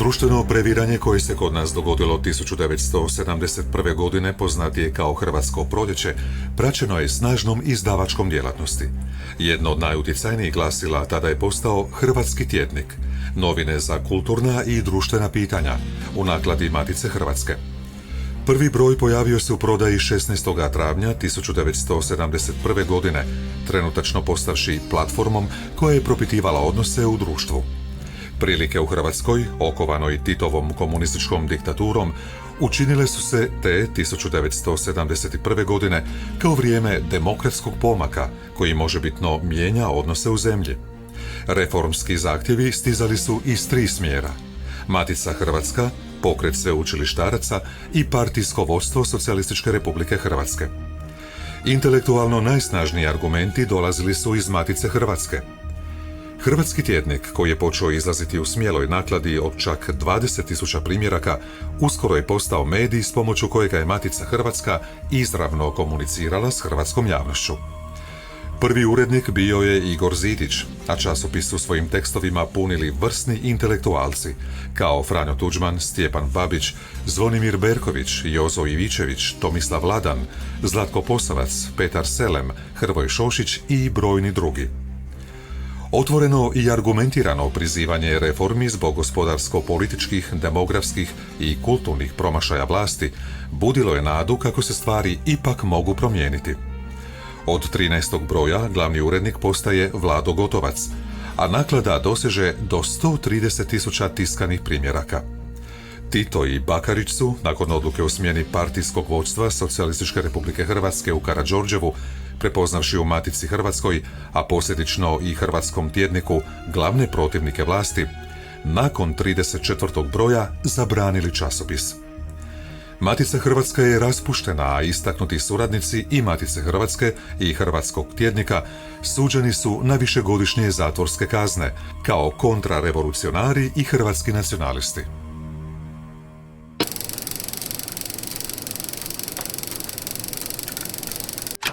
Društveno previranje koje se kod nas dogodilo 1971. godine, poznatije kao Hrvatsko proljeće, praćeno je snažnom izdavačkom djelatnosti. Jedno od najutjecajnijih glasila tada je postao Hrvatski tjednik, novine za kulturna i društvena pitanja, u nakladi Matice Hrvatske. Prvi broj pojavio se u prodaji 16. travnja 1971. godine, trenutačno postavši platformom koja je propitivala odnose u društvu. Prilike u Hrvatskoj, okovanoj Titovom komunističkom diktaturom, učinile su se te 1971. godine kao vrijeme demokratskog pomaka koji možebitno mijenja odnose u zemlji. Reformski zahtjevi stizali su iz tri smjera: Matica Hrvatska, pokret sveučilištaraca i partijsko vodstvo Socijalističke Republike Hrvatske. Intelektualno najsnažniji argumenti dolazili su iz Matice Hrvatske. Hrvatski tjednik, koji je počeo izlaziti u smjeloj nakladi od čak 20.000 primjeraka, uskoro je postao medij s pomoću kojega je Matica Hrvatska izravno komunicirala s hrvatskom javnošću. Prvi urednik bio je Igor Zidić, a časopis su svojim tekstovima punili vrsni intelektualci, kao Franjo Tuđman, Stjepan Babić, Zvonimir Berković, Jozo Ivičević, Tomislav Ladan, Zlatko Posavac, Petar Selem, Hrvoje Šošić i brojni drugi. Otvoreno i argumentirano prizivanje reformi zbog gospodarsko-političkih, demografskih i kulturnih promašaja vlasti budilo je nadu kako se stvari ipak mogu promijeniti. Od 13. broja glavni urednik postaje Vlado Gotovac, a naklada doseže do 130.000 tiskanih primjeraka. Tito i Bakarić su, nakon odluke o smjeni partijskog vodstva Socijalističke Republike Hrvatske u Karađorđevu, prepoznavši u Matici Hrvatskoj, a posljedično i Hrvatskom tjedniku, glavne protivnike vlasti, nakon 34. broja zabranili časopis. Matica Hrvatska je raspuštena, a istaknuti suradnici i Matice Hrvatske i Hrvatskog tjednika suđeni su na višegodišnje zatvorske kazne, kao kontrarevolucionari i hrvatski nacionalisti.